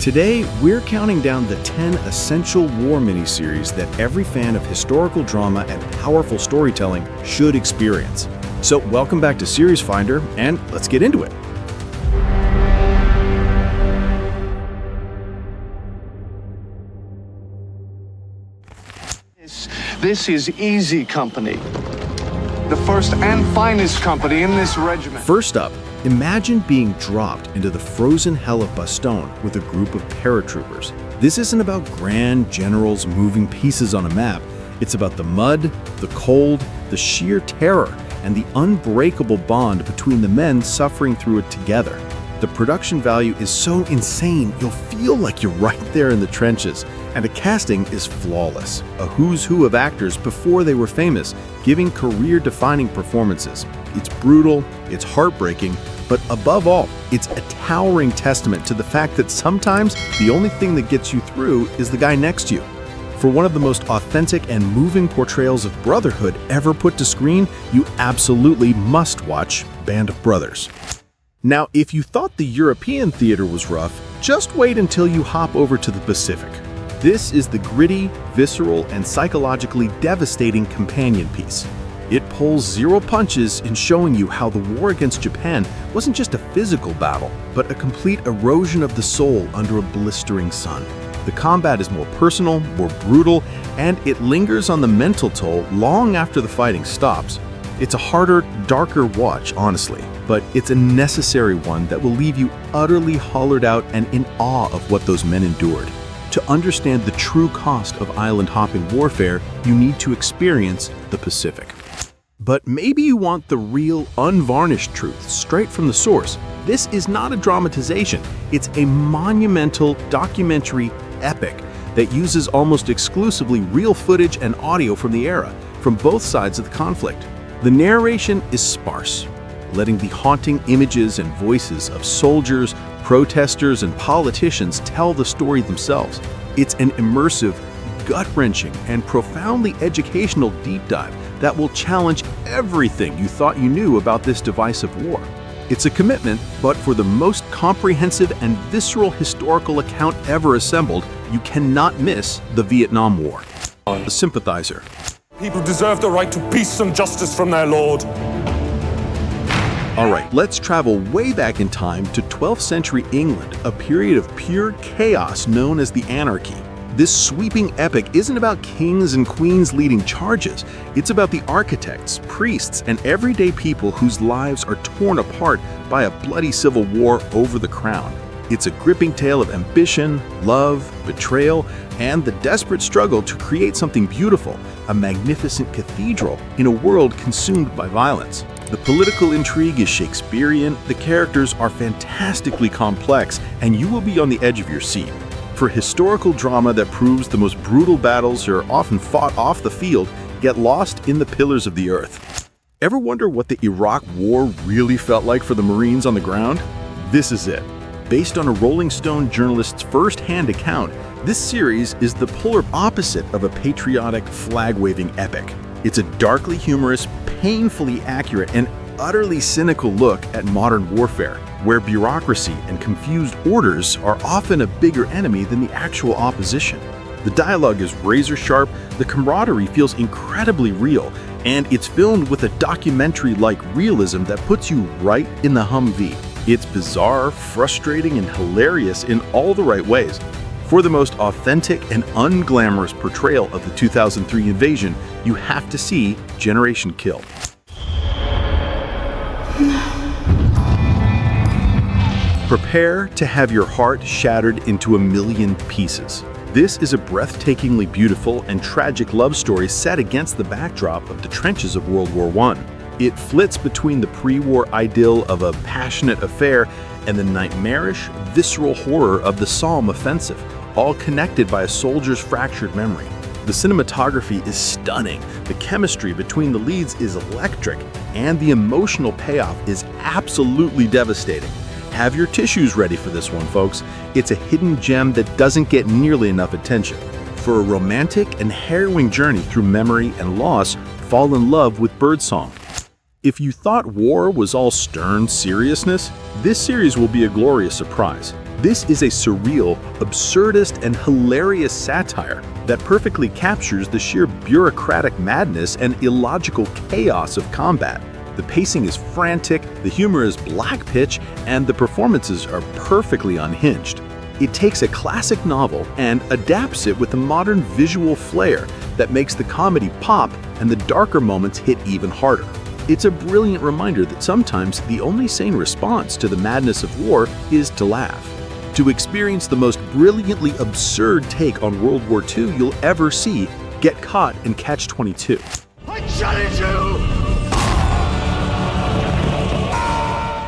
Today, we're counting down the 10 essential war miniseries that every fan of historical drama and powerful storytelling should experience. So welcome back to Series Finder, and let's get into it. This is Easy Company, the first and finest company in this regiment. First up, imagine being dropped into the frozen hell of Bastogne with a group of paratroopers. This isn't about grand generals moving pieces on a map. It's about the mud, the cold, the sheer terror, and the unbreakable bond between the men suffering through it together. The production value is so insane, you'll feel like you're right there in the trenches. And the casting is flawless. A who's who of actors before they were famous, giving career-defining performances. It's brutal, it's heartbreaking, but above all, it's a towering testament to the fact that sometimes the only thing that gets you through is the guy next to you. For one of the most authentic and moving portrayals of brotherhood ever put to screen, you absolutely must watch Band of Brothers. Now, if you thought the European theater was rough, just wait until you hop over to the Pacific. This is the gritty, visceral, and psychologically devastating companion piece. It pulls zero punches in showing you how the war against Japan wasn't just a physical battle, but a complete erosion of the soul under a blistering sun. The combat is more personal, more brutal, and it lingers on the mental toll long after the fighting stops. It's a harder, darker watch, honestly, but it's a necessary one that will leave you utterly hollowed out and in awe of what those men endured. To understand the true cost of island-hopping warfare, you need to experience the Pacific. But maybe you want the real, unvarnished truth straight from the source. This is not a dramatization. It's a monumental documentary epic that uses almost exclusively real footage and audio from the era, from both sides of the conflict. The narration is sparse, letting the haunting images and voices of soldiers, protesters, and politicians tell the story themselves. It's an immersive, gut-wrenching, and profoundly educational deep dive that will challenge everything you thought you knew about this divisive war. It's a commitment, but for the most comprehensive and visceral historical account ever assembled, you cannot miss the Vietnam War. The Sympathizer. People deserve the right to peace and justice from their lord. All right, let's travel way back in time to 12th century England, a period of pure chaos known as the Anarchy. This sweeping epic isn't about kings and queens leading charges. It's about the architects, priests, and everyday people whose lives are torn apart by a bloody civil war over the crown. It's a gripping tale of ambition, love, betrayal, and the desperate struggle to create something beautiful, a magnificent cathedral in a world consumed by violence. The political intrigue is Shakespearean, the characters are fantastically complex, and you will be on the edge of your seat. For historical drama that proves the most brutal battles are often fought off the field, get lost in the pillars of the earth. Ever wonder what the Iraq War really felt like for the Marines on the ground? This is it. Based on a Rolling Stone journalist's first-hand account, this series is the polar opposite of a patriotic, flag-waving epic. It's a darkly humorous, painfully accurate, and utterly cynical look at modern warfare, where bureaucracy and confused orders are often a bigger enemy than the actual opposition. The dialogue is razor-sharp, the camaraderie feels incredibly real, and it's filmed with a documentary-like realism that puts you right in the Humvee. It's bizarre, frustrating, and hilarious in all the right ways. For the most authentic and unglamorous portrayal of the 2003 invasion, you have to see Generation Kill. Prepare to have your heart shattered into a million pieces. This is a breathtakingly beautiful and tragic love story set against the backdrop of the trenches of World War I. It flits between the pre-war idyll of a passionate affair and the nightmarish, visceral horror of the Somme offensive, all connected by a soldier's fractured memory. The cinematography is stunning, the chemistry between the leads is electric, and the emotional payoff is absolutely devastating. Have your tissues ready for this one, folks. It's a hidden gem that doesn't get nearly enough attention. For a romantic and harrowing journey through memory and loss, fall in love with Birdsong. If you thought war was all stern seriousness, this series will be a glorious surprise. This is a surreal, absurdist, and hilarious satire that perfectly captures the sheer bureaucratic madness and illogical chaos of combat. The pacing is frantic, the humor is black pitch, and the performances are perfectly unhinged. It takes a classic novel and adapts it with a modern visual flair that makes the comedy pop and the darker moments hit even harder. It's a brilliant reminder that sometimes the only sane response to the madness of war is to laugh. To experience the most brilliantly absurd take on World War II you'll ever see, get caught in Catch-22. I challenge you!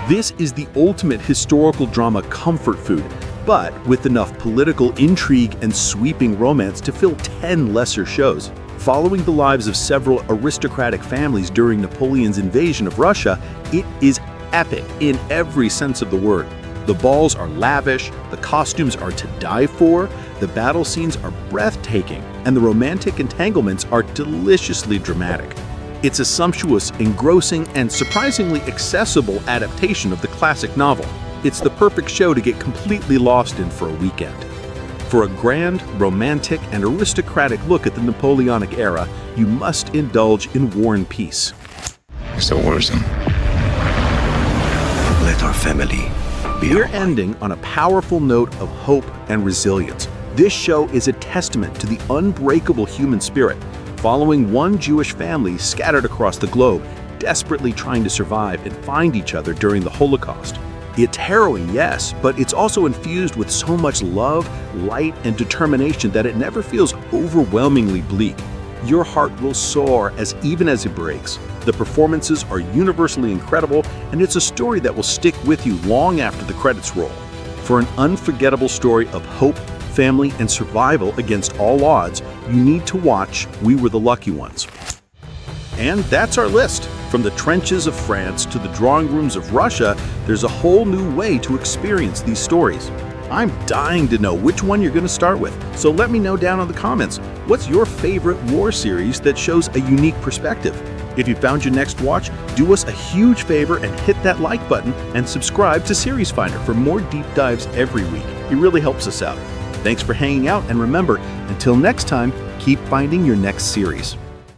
This is the ultimate historical drama comfort food, but with enough political intrigue and sweeping romance to fill 10 lesser shows. Following the lives of several aristocratic families during Napoleon's invasion of Russia, it is epic in every sense of the word. The balls are lavish, the costumes are to die for, the battle scenes are breathtaking, and the romantic entanglements are deliciously dramatic. It's a sumptuous, engrossing, and surprisingly accessible adaptation of the classic novel. It's the perfect show to get completely lost in for a weekend. For a grand, romantic, and aristocratic look at the Napoleonic era, you must indulge in War and Peace. It's a war zone. Let our family be We're our ending on a powerful note of hope and resilience. This show is a testament to the unbreakable human spirit, following one Jewish family scattered across the globe, desperately trying to survive and find each other during the Holocaust. It's harrowing, yes, but it's also infused with so much love, light, and determination that it never feels overwhelmingly bleak. Your heart will soar even as it breaks. The performances are universally incredible, and it's a story that will stick with you long after the credits roll. For an unforgettable story of hope, family, and survival against all odds, you need to watch We Were the Lucky Ones. And that's our list. From the trenches of France to the drawing rooms of Russia, there's a whole new way to experience these stories. I'm dying to know which one you're going to start with, so let me know down in the comments. What's your favorite war series that shows a unique perspective? If you found your next watch, do us a huge favor and hit that like button and subscribe to Series Finder for more deep dives every week. It really helps us out. Thanks for hanging out, and remember, until next time, keep finding your next series.